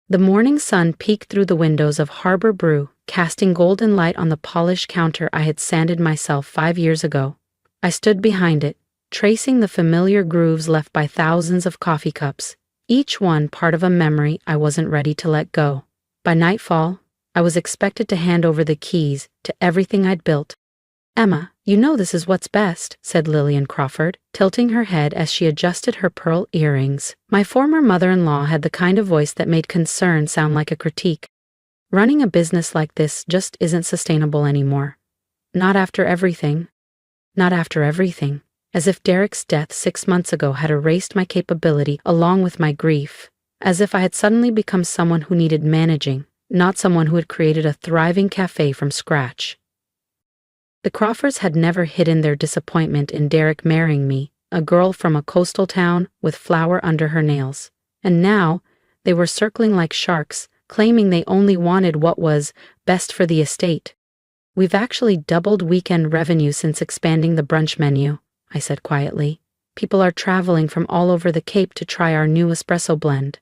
The morning sun peeked through the windows of Harbor Brew, casting golden light on the polished counter I had sanded myself 5 years ago. I stood behind it, tracing the familiar grooves left by thousands of coffee cups, each one part of a memory I wasn't ready to let go. By nightfall, I was expected to hand over the keys to everything I'd built. "Emma, you know this is what's best," said Lillian Crawford, tilting her head as she adjusted her pearl earrings. My former mother-in-law had the kind of voice that made concern sound like a critique. "Running a business like this just isn't sustainable anymore. Not after everything." Not after everything. As if Derek's death 6 months ago had erased my capability along with my grief. As if I had suddenly become someone who needed managing, not someone who had created a thriving cafe from scratch. The Crawfords had never hidden their disappointment in Derek marrying me, a girl from a coastal town with flour under her nails. And now, they were circling like sharks, claiming they only wanted what was best for the estate. "We've actually doubled weekend revenue since expanding the brunch menu," I said quietly. "People are traveling from all over the Cape to try our new espresso blend."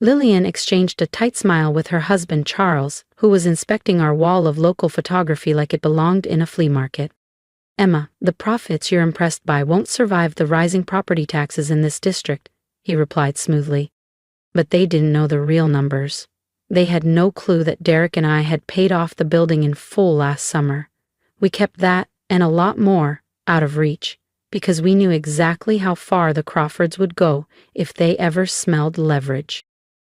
Lillian exchanged a tight smile with her husband Charles, who was inspecting our wall of local photography like it belonged in a flea market. "Emma, the profits you're impressed by won't survive the rising property taxes in this district," he replied smoothly. But they didn't know the real numbers. They had no clue that Derek and I had paid off the building in full last summer. We kept that, and a lot more, out of reach, because we knew exactly how far the Crawfords would go if they ever smelled leverage.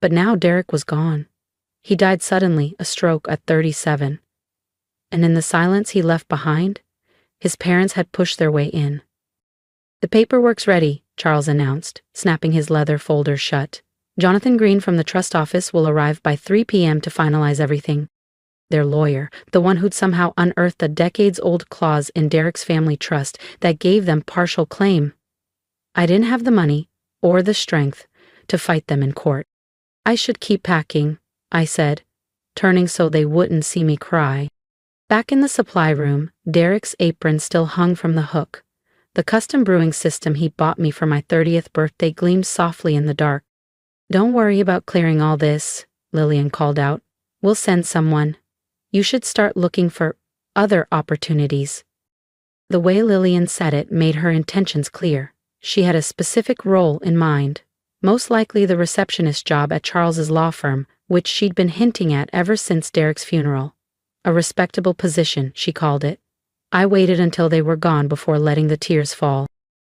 But now Derek was gone. He died suddenly, a stroke at 37. And in the silence he left behind, his parents had pushed their way in. "The paperwork's ready," Charles announced, snapping his leather folder shut. "Jonathan Green from the trust office will arrive by 3 p.m. to finalize everything." Their lawyer, the one who'd somehow unearthed a decades-old clause in Derek's family trust that gave them partial claim. I didn't have the money, or the strength, to fight them in court. "I should keep packing," I said, turning so they wouldn't see me cry. Back in the supply room, Derek's apron still hung from the hook. The custom brewing system he bought me for my 30th birthday gleamed softly in the dark. "Don't worry about clearing all this," Lillian called out. "We'll send someone. You should start looking for other opportunities." The way Lillian said it made her intentions clear. She had a specific role in mind. Most likely the receptionist job at Charles's law firm, which she'd been hinting at ever since Derek's funeral. A respectable position, she called it. I waited until they were gone before letting the tears fall.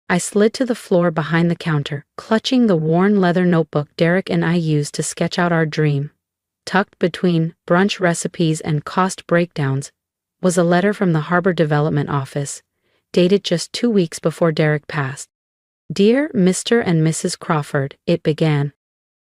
I slid to the floor behind the counter, clutching the worn leather notebook Derek and I used to sketch out our dream. Tucked between brunch recipes and cost breakdowns was a letter from the Harbor Development Office, dated just 2 weeks before Derek passed. "Dear Mr. and Mrs. Crawford," it began.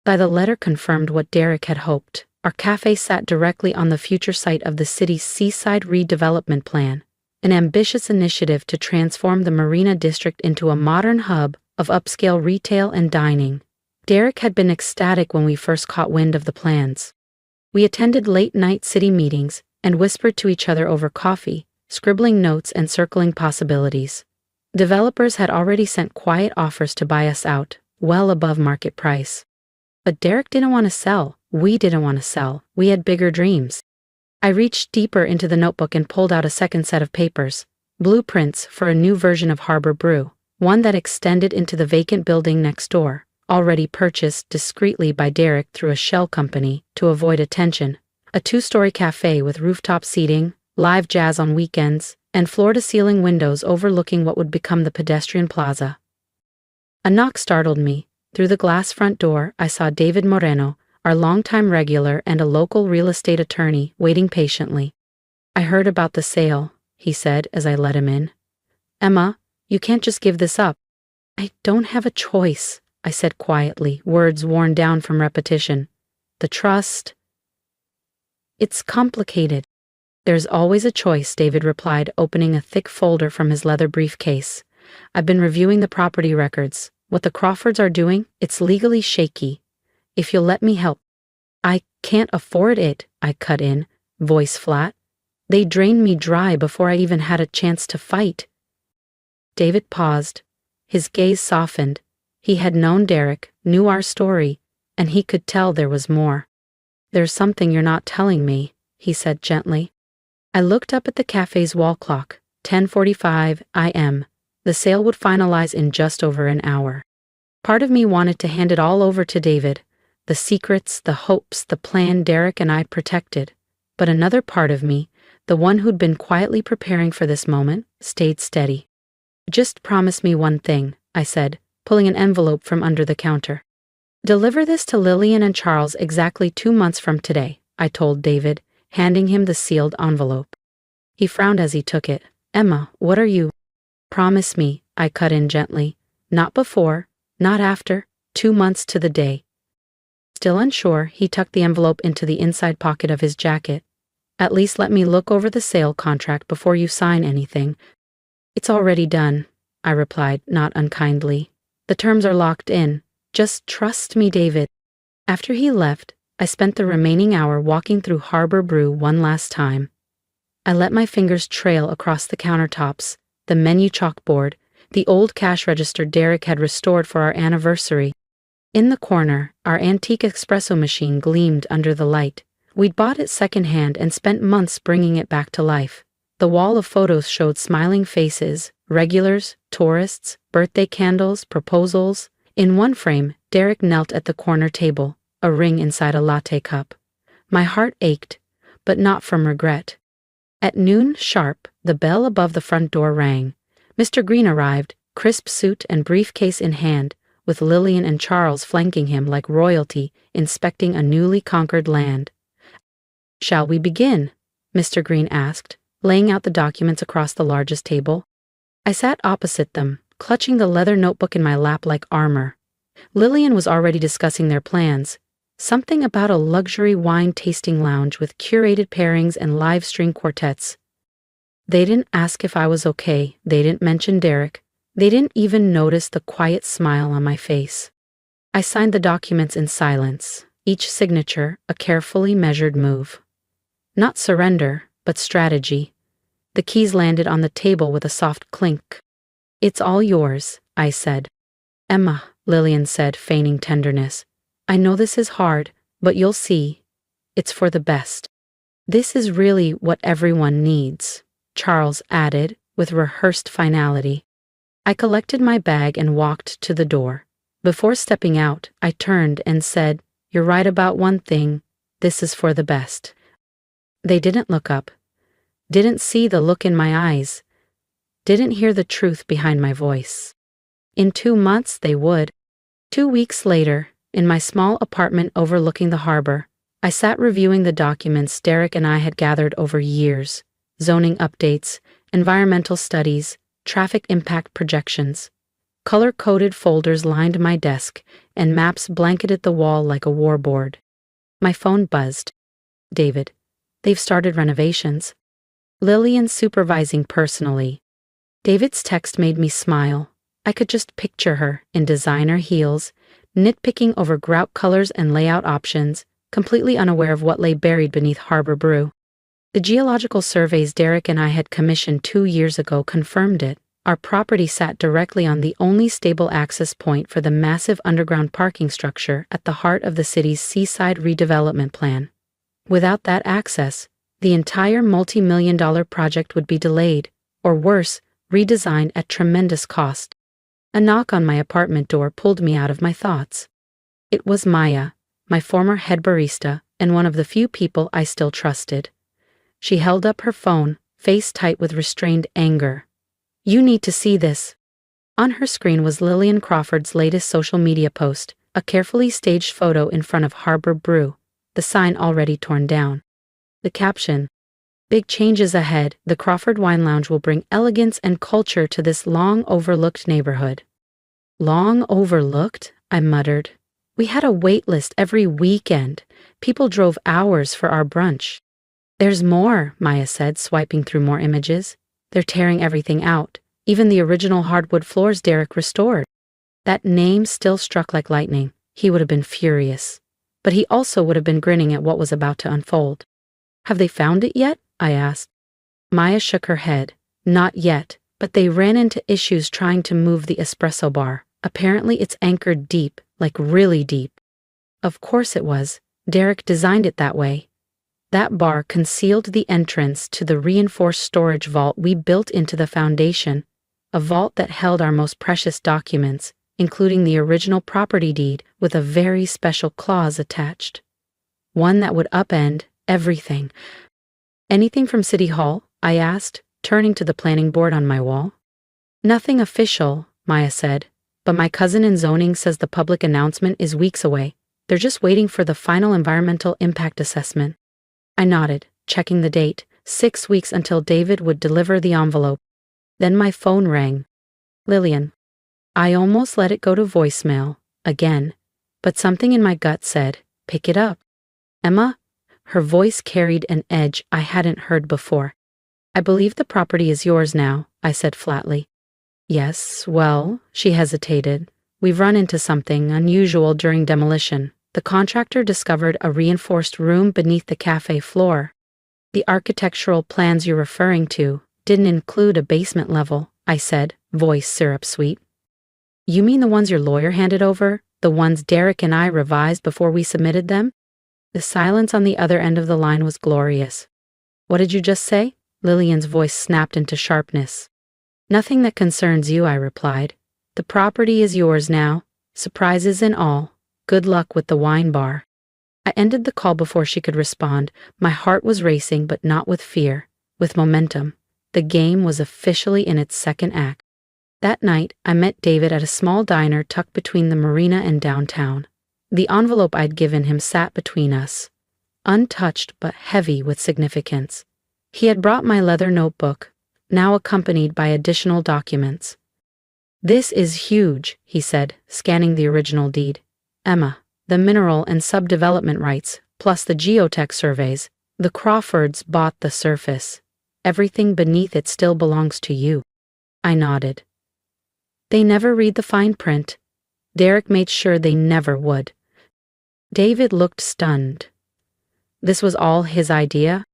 The letter confirmed what Derek had hoped. Our cafe sat directly on the future site of the city's seaside redevelopment plan, an ambitious initiative to transform the Marina District into a modern hub of upscale retail and dining. Derek had been ecstatic when we first caught wind of the plans. We attended late-night city meetings and whispered to each other over coffee, scribbling notes and circling possibilities. Developers had already sent quiet offers to buy us out, well above market price. But Derek didn't want to sell. We didn't want to sell. We had bigger dreams. I reached deeper into the notebook and pulled out a second set of papers, blueprints for a new version of Harbor Brew, one that extended into the vacant building next door, already purchased discreetly by Derek through a shell company to avoid attention. A 2-story cafe with rooftop seating, live jazz on weekends, and floor-to-ceiling windows overlooking what would become the pedestrian plaza. A knock startled me. Through the glass front door, I saw David Moreno, our longtime regular and a local real estate attorney, waiting patiently. "I heard about the sale," he said as I let him in. "Emma, you can't just give this up." "I don't have a choice," I said quietly, words worn down from repetition. "The trust. It's complicated." "There's always a choice," David replied, opening a thick folder from his leather briefcase. "I've been reviewing the property records. What the Crawfords are doing, it's legally shaky. If you'll let me help." "I can't afford it," I cut in, voice flat. "They drained me dry before I even had a chance to fight." David paused. His gaze softened. He had known Derek, knew our story, and he could tell there was more. "There's something you're not telling me," he said gently. I looked up at the cafe's wall clock, 10:45 a.m. The sale would finalize in just over an hour. Part of me wanted to hand it all over to David, the secrets, the hopes, the plan Derek and I protected. But another part of me, the one who'd been quietly preparing for this moment, stayed steady. "Just promise me one thing," I said, pulling an envelope from under the counter. "Deliver this to Lillian and Charles exactly 2 months from today," I told David, handing him the sealed envelope. He frowned as he took it. "Emma, what are you—" "Promise me," I cut in gently. "Not before, not after, 2 months to the day." Still unsure, he tucked the envelope into the inside pocket of his jacket. "At least let me look over the sale contract before you sign anything." "It's already done," I replied, not unkindly. "The terms are locked in. Just trust me, David." After he left, I spent the remaining hour walking through Harbor Brew one last time. I let my fingers trail across the countertops, the menu chalkboard, the old cash register Derek had restored for our anniversary. In the corner, our antique espresso machine gleamed under the light. We'd bought it secondhand and spent months bringing it back to life. The wall of photos showed smiling faces, regulars, tourists, birthday candles, proposals. In one frame, Derek knelt at the corner table, a ring inside a latte cup. My heart ached, but not from regret. At noon sharp, the bell above the front door rang. Mr. Green arrived, crisp suit and briefcase in hand, with Lillian and Charles flanking him like royalty inspecting a newly conquered land. "Shall we begin?" Mr. Green asked, laying out the documents across the largest table. I sat opposite them, clutching the leather notebook in my lap like armor. Lillian was already discussing their plans. Something about a luxury wine-tasting lounge with curated pairings and live-string quartets. They didn't ask if I was okay. They didn't mention Derek. They didn't even notice the quiet smile on my face. I signed the documents in silence, each signature a carefully measured move. Not surrender, but strategy. The keys landed on the table with a soft clink. "It's all yours," I said. "Emma," Lillian said, feigning tenderness, "I know this is hard, but you'll see. It's for the best." "This is really what everyone needs," Charles added, with rehearsed finality. I collected my bag and walked to the door. Before stepping out, I turned and said, "You're right about one thing. This is for the best." They didn't look up, didn't see the look in my eyes, didn't hear the truth behind my voice. In 2 months, they would. 2 weeks later, in my small apartment overlooking the harbor, I sat reviewing the documents Derek and I had gathered over years: zoning updates, environmental studies, traffic impact projections. Color-coded folders lined my desk, and maps blanketed the wall like a war board. My phone buzzed. "David, they've started renovations. Lillian's supervising personally." David's text made me smile. I could just picture her, in designer heels, nitpicking over grout colors and layout options, completely unaware of what lay buried beneath Harbor Brew. The geological surveys Derek and I had commissioned 2 years ago confirmed it. Our property sat directly on the only stable access point for the massive underground parking structure at the heart of the city's seaside redevelopment plan. Without that access, the entire multi-million-dollar project would be delayed, or worse, redesigned at tremendous cost. A knock on my apartment door pulled me out of my thoughts. It was Maya, my former head barista, and one of the few people I still trusted. She held up her phone, face tight with restrained anger. "You need to see this." On her screen was Lillian Crawford's latest social media post, a carefully staged photo in front of Harbor Brew, the sign already torn down. The caption, "Big changes ahead. The Crawford Wine Lounge will bring elegance and culture to this long-overlooked neighborhood." "Long overlooked?" I muttered. "We had a wait list every weekend. People drove hours for our brunch." "There's more," Maya said, swiping through more images. "They're tearing everything out, even the original hardwood floors Derek restored." That name still struck like lightning. He would have been furious. But he also would have been grinning at what was about to unfold. "Have they found it yet?" I asked. Maya shook her head. "Not yet, but they ran into issues trying to move the espresso bar. Apparently it's anchored deep, like really deep." Of course it was. Derek designed it that way. That bar concealed the entrance to the reinforced storage vault we built into the foundation, a vault that held our most precious documents, including the original property deed with a very special clause attached. One that would upend everything. Anything from City Hall? I asked, turning to the planning board on my wall. Nothing official, Maya said, but my cousin in zoning says the public announcement is weeks away. They're just waiting for the final environmental impact assessment. I nodded, checking the date, 6 weeks until David would deliver the envelope. Then my phone rang. Lillian. I almost let it go to voicemail, again, but something in my gut said, pick it up. Emma? Her voice carried an edge I hadn't heard before. I believe the property is yours now, I said flatly. Yes, well, she hesitated. We've run into something unusual during demolition. The contractor discovered a reinforced room beneath the cafe floor. The architectural plans you're referring to didn't include a basement level, I said, voice syrup sweet. You mean the ones your lawyer handed over? The ones Derek and I revised before we submitted them? The silence on the other end of the line was glorious. What did you just say? Lillian's voice snapped into sharpness. Nothing that concerns you, I replied. The property is yours now, surprises and all. Good luck with the wine bar. I ended the call before she could respond. My heart was racing, but not with fear, with momentum. The game was officially in its second act. That night, I met David at a small diner tucked between the marina and downtown. The envelope I'd given him sat between us, untouched but heavy with significance. He had brought my leather notebook, now accompanied by additional documents. This is huge, he said, scanning the original deed. Emma, the mineral and subdevelopment rights, plus the geotech surveys. The Crawfords bought the surface. Everything beneath it still belongs to you. I nodded. They never read the fine print. Derek made sure they never would. David looked stunned. This was all his idea?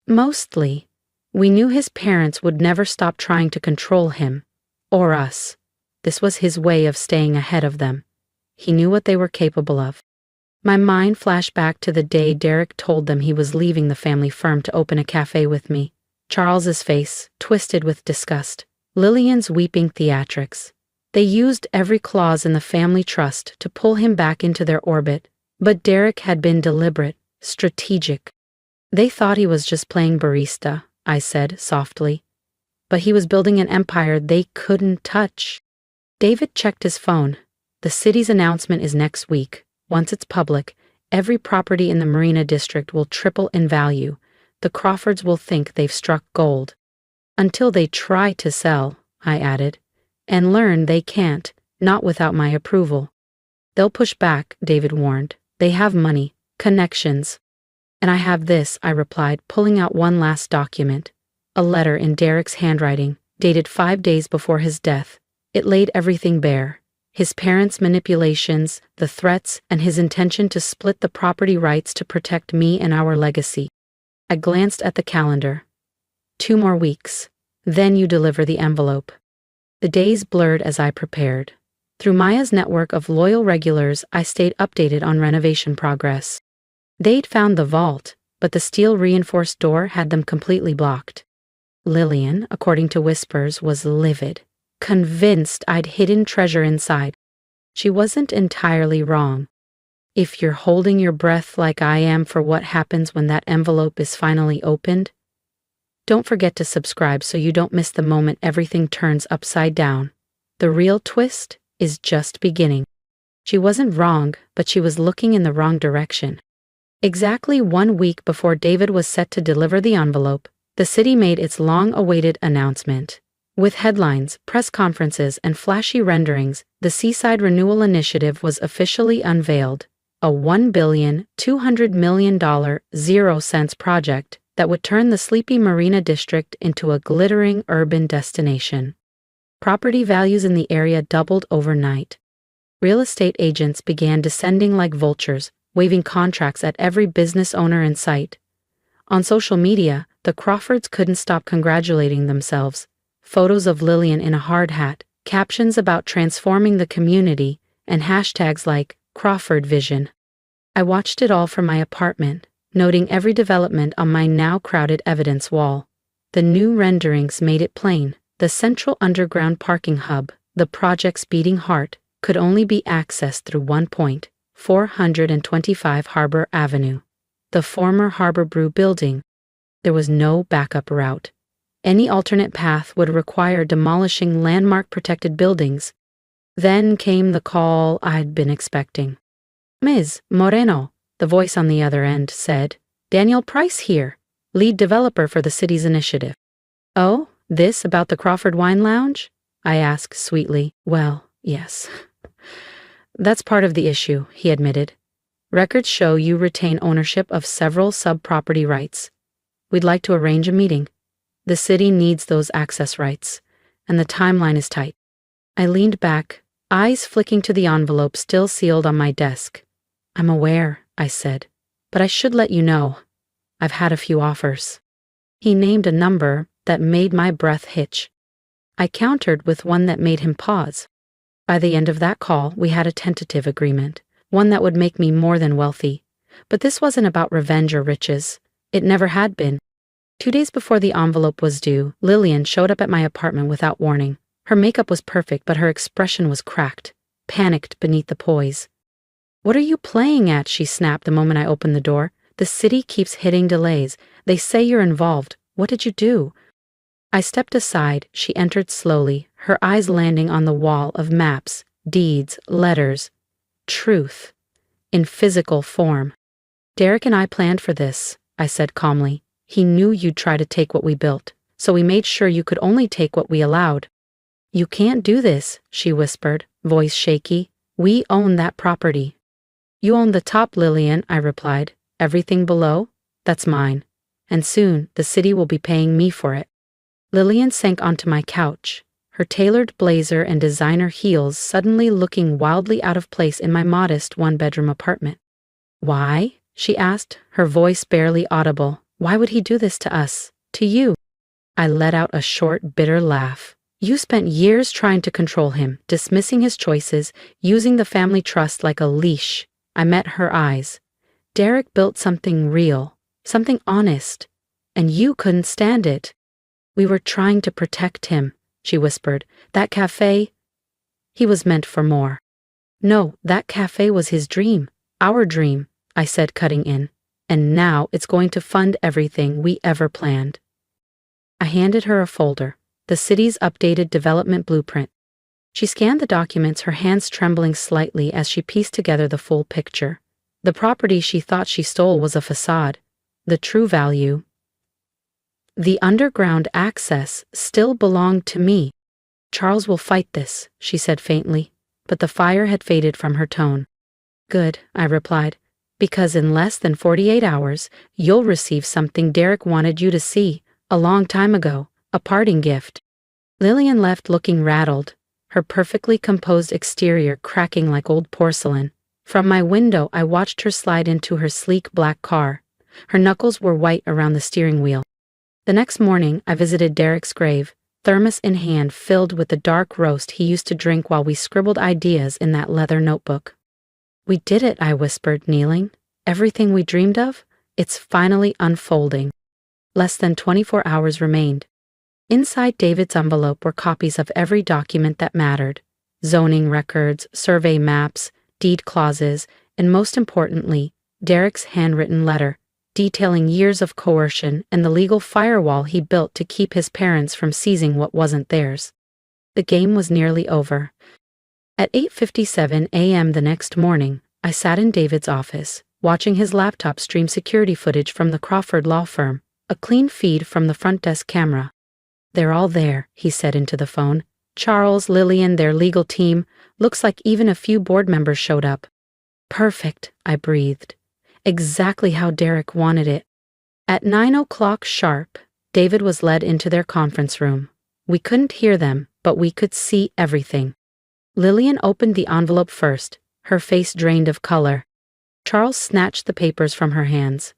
Mostly. We knew his parents would never stop trying to control him, or us. This was his way of staying ahead of them. He knew what they were capable of. My mind flashed back to the day Derek told them he was leaving the family firm to open a cafe with me. Charles's face, twisted with disgust. Lillian's weeping theatrics. They used every clause in the family trust to pull him back into their orbit, but Derek had been deliberate, strategic. They thought he was just playing barista, I said softly. But he was building an empire they couldn't touch. David checked his phone. The city's announcement is next week. Once it's public, every property in the Marina District will triple in value. The Crawfords will think they've struck gold. Until they try to sell, I added, and learn they can't, not without my approval. They'll push back, David warned. They have money, connections. And I have this, I replied, pulling out one last document. A letter in Derek's handwriting, dated 5 days before his death. It laid everything bare. His parents' manipulations, the threats, and his intention to split the property rights to protect me and our legacy. I glanced at the calendar. 2 more weeks. Then you deliver the envelope. The days blurred as I prepared. Through Maya's network of loyal regulars, I stayed updated on renovation progress. They'd found the vault, but the steel-reinforced door had them completely blocked. Lillian, according to whispers, was livid, convinced I'd hidden treasure inside. She wasn't entirely wrong. If you're holding your breath like I am for what happens when that envelope is finally opened, don't forget to subscribe so you don't miss the moment everything turns upside down. The real twist is just beginning. She wasn't wrong, but she was looking in the wrong direction. Exactly 1 week before David was set to deliver the envelope, the city made its long-awaited announcement. With headlines, press conferences, and flashy renderings, the Seaside Renewal Initiative was officially unveiled, a $1,200,000,000 0-cents project that would turn the sleepy Marina District into a glittering urban destination. Property values in the area doubled overnight. Real estate agents began descending like vultures, waving contracts at every business owner in sight. On social media, the Crawfords couldn't stop congratulating themselves. Photos of Lillian in a hard hat, captions about transforming the community, and hashtags like Crawford Vision. I watched it all from my apartment, noting every development on my now crowded evidence wall. The new renderings made it plain. The central underground parking hub, the project's beating heart, could only be accessed through one point, 425 Harbor Avenue, the former Harbor Brew building. There was no backup route. Any alternate path would require demolishing landmark-protected buildings. Then came the call I'd been expecting. "Ms. Moreno," the voice on the other end said. "Daniel Price here, lead developer for the city's initiative." "Oh, this about the Crawford Wine Lounge?" I asked sweetly. "Well, yes. That's part of the issue," he admitted. "Records show you retain ownership of several sub-property rights. We'd like to arrange a meeting. The city needs those access rights, and the timeline is tight." I leaned back, eyes flicking to the envelope still sealed on my desk. "I'm aware," I said, "but I should let you know. I've had a few offers." He named a number that made my breath hitch. I countered with one that made him pause. By the end of that call, we had a tentative agreement, one that would make me more than wealthy. But this wasn't about revenge or riches. It never had been. 2 days before the envelope was due, Lillian showed up at my apartment without warning. Her makeup was perfect, but her expression was cracked, panicked beneath the poise. "What are you playing at?" she snapped the moment I opened the door. "The city keeps hitting delays. They say you're involved. What did you do?" I stepped aside. She entered slowly, her eyes landing on the wall of maps, deeds, letters. Truth. In physical form. "Derek and I planned for this," I said calmly. "He knew you'd try to take what we built, so we made sure you could only take what we allowed." "You can't do this," she whispered, voice shaky. "We own that property." "You own the top, Lillian," I replied. "Everything below? That's mine. And soon, the city will be paying me for it." Lillian sank onto my couch, her tailored blazer and designer heels suddenly looking wildly out of place in my modest one-bedroom apartment. "Why?" she asked, her voice barely audible. "Why would he do this to us? To you?" I let out a short, bitter laugh. "You spent years trying to control him, dismissing his choices, using the family trust like a leash." I met her eyes. "Derek built something real, something honest, and you couldn't stand it." "We were trying to protect him," she whispered. "That cafe, he was meant for more." "No, that cafe was his dream, our dream," I said, cutting in. "And now it's going to fund everything we ever planned." I handed her a folder, the city's updated development blueprint. She scanned the documents, her hands trembling slightly as she pieced together the full picture. The property she thought she stole was a facade. The true value, the underground access, still belonged to me. "Charles will fight this," she said faintly, but the fire had faded from her tone. "Good," I replied, "because in less than 48 hours, you'll receive something Derek wanted you to see, a long time ago, a parting gift." Lillian left looking rattled, her perfectly composed exterior cracking like old porcelain. From my window, I watched her slide into her sleek black car. Her knuckles were white around the steering wheel. The next morning, I visited Derek's grave, thermos in hand filled with the dark roast he used to drink while we scribbled ideas in that leather notebook. "We did it," I whispered, kneeling. "Everything we dreamed of? It's finally unfolding." Less than 24 hours remained. Inside David's envelope were copies of every document that mattered: zoning records, survey maps, deed clauses, and most importantly, Derek's handwritten letter, detailing years of coercion and the legal firewall he built to keep his parents from seizing what wasn't theirs. The game was nearly over. At 8:57 a.m. the next morning, I sat in David's office, watching his laptop stream security footage from the Crawford law firm, a clean feed from the front desk camera. "They're all there," he said into the phone. "Charles, Lillian, their legal team. Looks like even a few board members showed up." "Perfect," I breathed. Exactly how Derek wanted it. At 9 o'clock sharp, David was led into their conference room. We couldn't hear them, but we could see everything. Lillian opened the envelope first, her face drained of color. Charles snatched the papers from her hands.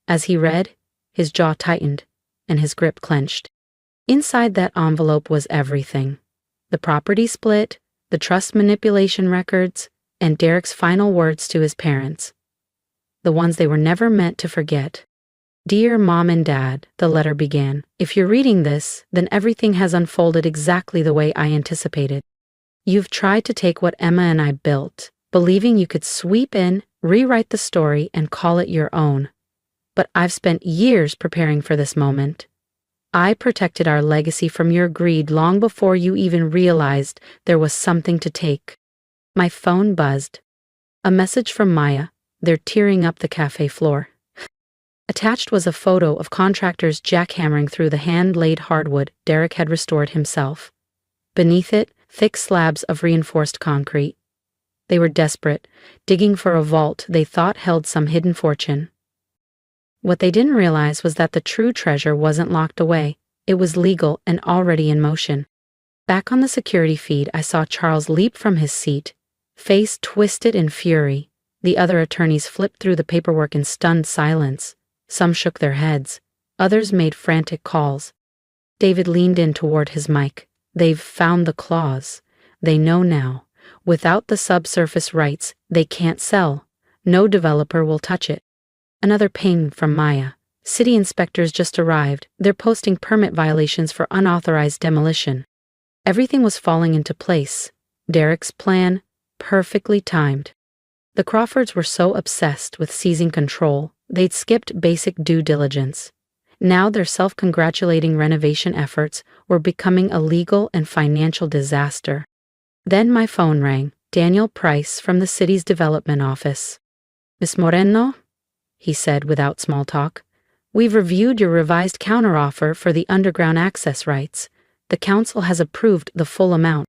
As he read, his jaw tightened, and his grip clenched. Inside that envelope was everything. The property split, the trust manipulation records, and Derek's final words to his parents. the ones they were never meant to forget. Dear Mom and Dad, the letter began. If you're reading this, then everything has unfolded exactly the way I anticipated. You've tried to take what Emma and I built, believing you could sweep in, rewrite the story, and call it your own. But I've spent years preparing for this moment. I protected our legacy from your greed long before you even realized there was something to take. My phone buzzed. A message from Maya. They're tearing up the cafe floor. Attached was a photo of contractors jackhammering through the hand-laid hardwood Derek had restored himself. Beneath it, thick slabs of reinforced concrete. They were desperate, digging for a vault they thought held some hidden fortune. What they didn't realize was that the true treasure wasn't locked away. It was legal and already in motion. Back on the security feed, I saw Charles leap from his seat, face twisted in fury. The other attorneys flipped through the paperwork in stunned silence. Some shook their heads. Others made frantic calls. David leaned in toward his mic. They've found the clause. They know now. Without the subsurface rights, they can't sell. No developer will touch it. Another ping from Maya. City inspectors just arrived. They're posting permit violations for unauthorized demolition. Everything was falling into place. Derek's plan, perfectly timed. The Crawfords were so obsessed with seizing control, they'd skipped basic due diligence. Now their self-congratulating renovation efforts were becoming a legal and financial disaster. Then my phone rang. Daniel Price from the city's development office. Miss Moreno? He said without small talk. We've reviewed your revised counteroffer for the underground access rights. The council has approved the full amount.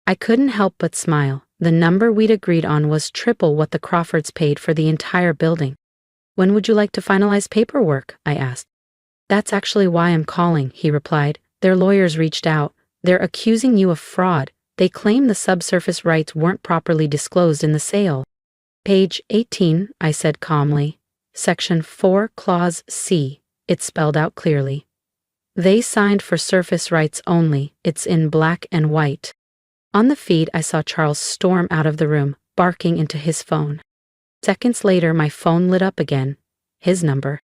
I couldn't help but smile. The number we'd agreed on was triple what the Crawfords paid for the entire building. When would you like to finalize paperwork? I asked. That's actually why I'm calling, he replied. Their lawyers reached out. They're accusing you of fraud. They claim the subsurface rights weren't properly disclosed in the sale. Page 18, I said calmly. Section 4, Clause C. It spelled out clearly. They signed for surface rights only. It's in black and white. On the feed, I saw Charles storm out of the room, barking into his phone. Seconds later, my phone lit up again. His number.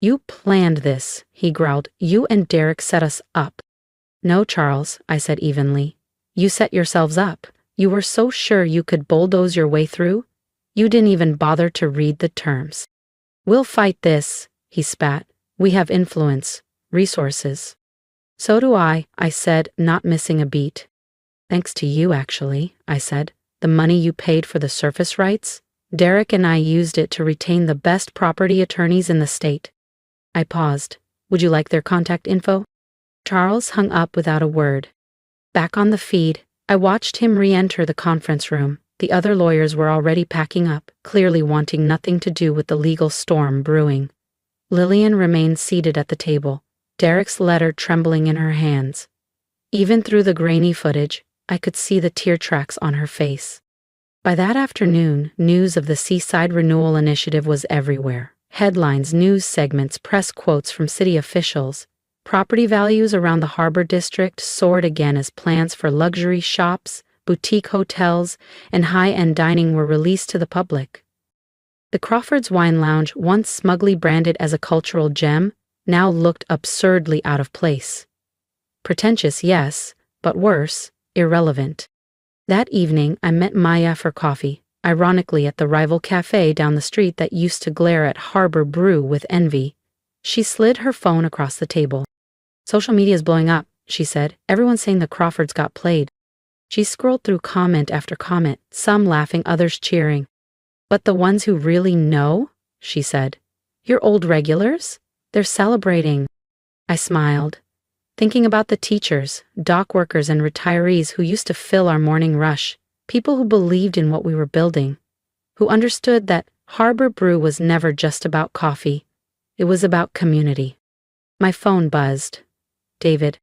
You planned this, he growled. You and Derek set us up. No, Charles, I said evenly. You set yourselves up. You were so sure you could bulldoze your way through. You didn't even bother to read the terms. We'll fight this, he spat. We have influence, resources. So do I said, not missing a beat. Thanks to you, actually, I said. The money you paid for the surface rights? Derek and I used it to retain the best property attorneys in the state. I paused. Would you like their contact info? Charles hung up without a word. Back on the feed, I watched him re-enter the conference room. The other lawyers were already packing up, clearly wanting nothing to do with the legal storm brewing. Lillian remained seated at the table, Derek's letter trembling in her hands. Even through the grainy footage, I could see the tear tracks on her face. By that afternoon, news of the Seaside Renewal Initiative was everywhere. Headlines, news segments, press quotes from city officials. Property values around the Harbor District soared again as plans for luxury shops, boutique hotels, and high-end dining were released to the public. The Crawfords Wine Lounge, once smugly branded as a cultural gem, now looked absurdly out of place. Pretentious, yes, but worse, irrelevant. That evening, I met Maya for coffee, ironically at the rival cafe down the street that used to glare at Harbor Brew with envy. She slid her phone across the table. Social media's blowing up, she said. Everyone's saying the Crawfords got played. She scrolled through comment after comment, some laughing, others cheering. But the ones who really know, she said. Your old regulars? They're celebrating. I smiled, thinking about the teachers, dock workers, and retirees who used to fill our morning rush, people who believed in what we were building, who understood that Harbor Brew was never just about coffee. It was about community. My phone buzzed. David.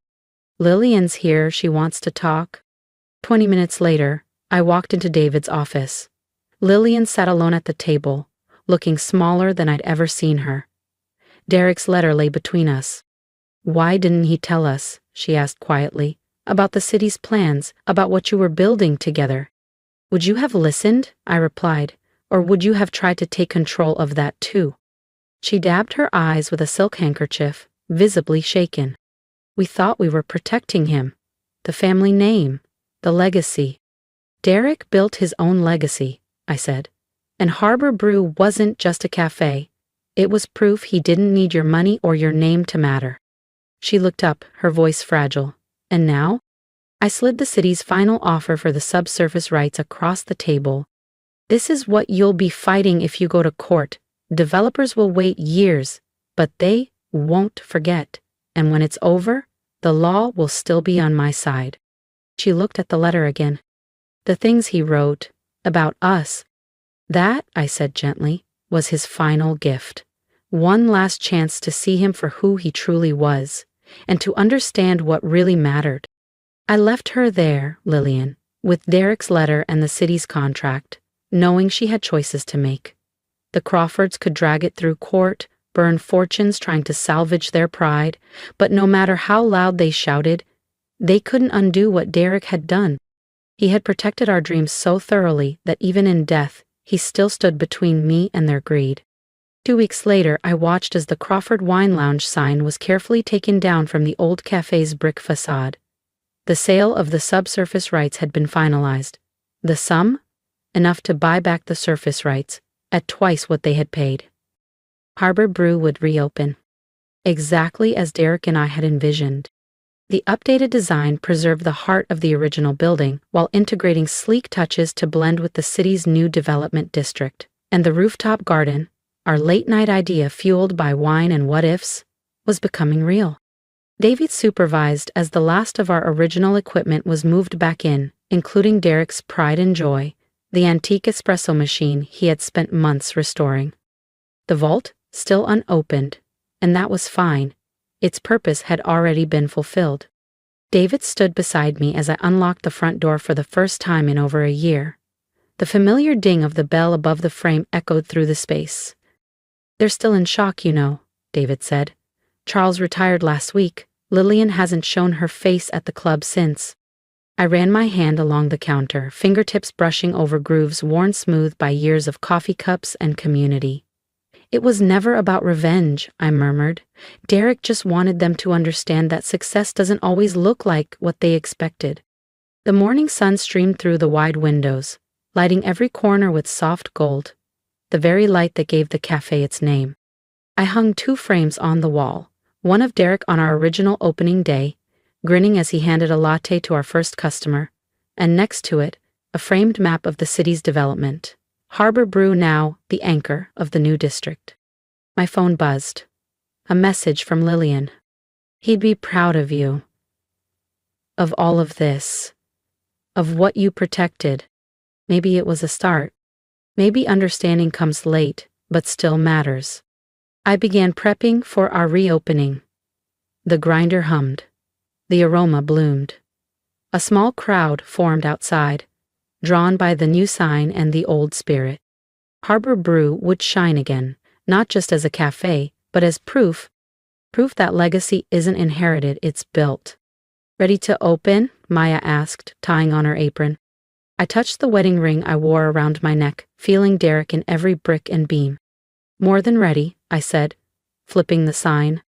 Lillian's here, she wants to talk. 20 minutes later, I walked into David's office. Lillian sat alone at the table, looking smaller than I'd ever seen her. Derek's letter lay between us. Why didn't he tell us, she asked quietly, about the city's plans, about what you were building together? Would you have listened? I replied. Or would you have tried to take control of that too? She dabbed her eyes with a silk handkerchief, visibly shaken. We thought we were protecting him. The family name. The legacy. Derek built his own legacy, I said. And Harbor Brew wasn't just a cafe. It was proof he didn't need your money or your name to matter. She looked up, her voice fragile. And now? I slid the city's final offer for the subsurface rights across the table. This is what you'll be fighting if you go to court. Developers will wait years, but they won't forget. And when it's over, the law will still be on my side. She looked at the letter again. The things he wrote about us. That, I said gently, was his final gift. One last chance to see him for who he truly was, and to understand what really mattered. I left her there, Lillian, with Derek's letter and the city's contract, knowing she had choices to make. The Crawfords could drag it through court, burn fortunes trying to salvage their pride, but no matter how loud they shouted, they couldn't undo what Derek had done. He had protected our dreams so thoroughly that even in death, he still stood between me and their greed. 2 weeks later, I watched as the Crawford Wine Lounge sign was carefully taken down from the old cafe's brick facade. The sale of the subsurface rights had been finalized. The sum? Enough to buy back the surface rights, at twice what they had paid. Harbor Brew would reopen. Exactly as Derek and I had envisioned. The updated design preserved the heart of the original building while integrating sleek touches to blend with the city's new development district. And the rooftop garden, our late-night idea fueled by wine and what-ifs, was becoming real. David supervised as the last of our original equipment was moved back in, including Derek's pride and joy, the antique espresso machine he had spent months restoring. The vault, still unopened, and that was fine. Its purpose had already been fulfilled. David stood beside me as I unlocked the front door for the first time in over a year. The familiar ding of the bell above the frame echoed through the space. "They're still in shock, you know," David said. "Charles retired last week. Lillian hasn't shown her face at the club since." I ran my hand along the counter, fingertips brushing over grooves worn smooth by years of coffee cups and community. "It was never about revenge," I murmured. "Derek just wanted them to understand that success doesn't always look like what they expected." The morning sun streamed through the wide windows, lighting every corner with soft gold, the very light that gave the cafe its name. I hung 2 frames on the wall, one of Derek on our original opening day, grinning as he handed a latte to our first customer, and next to it, a framed map of the city's development. Harbor Brew now the anchor of the new district. My phone buzzed. A message from Lillian. "He'd be proud of you. Of all of this. Of what you protected." Maybe it was a start. Maybe understanding comes late, but still matters. I began prepping for our reopening. The grinder hummed. The aroma bloomed. A small crowd formed outside, drawn by the new sign and the old spirit. Harbor Brew would shine again, not just as a cafe, but as proof that legacy isn't inherited, it's built. "Ready to open?" Maya asked, tying on her apron. I touched the wedding ring I wore around my neck, feeling Derek in every brick and beam. "More than ready," I said, flipping the sign.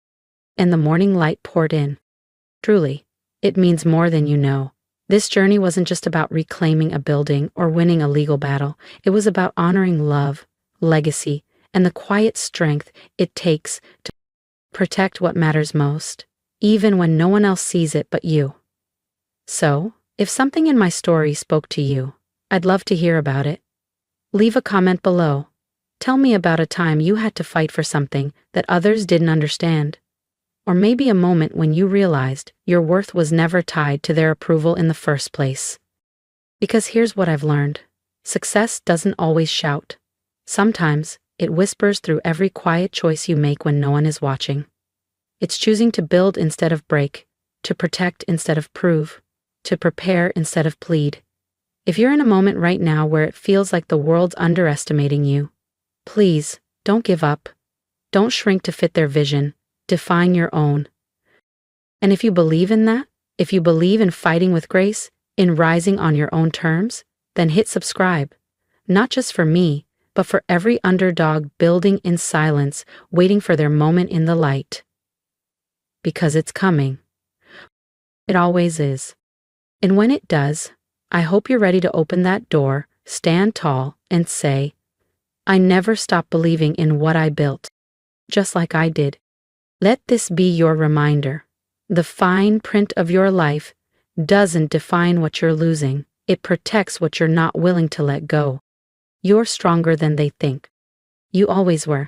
And the morning light poured in. "Truly, it means more than you know. This journey wasn't just about reclaiming a building or winning a legal battle. It was about honoring love, legacy, and the quiet strength it takes to protect what matters most, even when no one else sees it but you." So, if something in my story spoke to you, I'd love to hear about it. Leave a comment below. Tell me about a time you had to fight for something that others didn't understand. Or maybe a moment when you realized your worth was never tied to their approval in the first place. Because here's what I've learned. Success doesn't always shout. Sometimes, it whispers through every quiet choice you make when no one is watching. It's choosing to build instead of break, to protect instead of prove, to prepare instead of plead. If you're in a moment right now where it feels like the world's underestimating you, please, don't give up. Don't shrink to fit their vision. Define your own. And if you believe in that, if you believe in fighting with grace, in rising on your own terms, then hit subscribe. Not just for me, but for every underdog building in silence, waiting for their moment in the light. Because it's coming. It always is. And when it does, I hope you're ready to open that door, stand tall, and say, I never stopped believing in what I built. Just like I did. Let this be your reminder. The fine print of your life doesn't define what you're losing. It protects what you're not willing to let go. You're stronger than they think. You always were.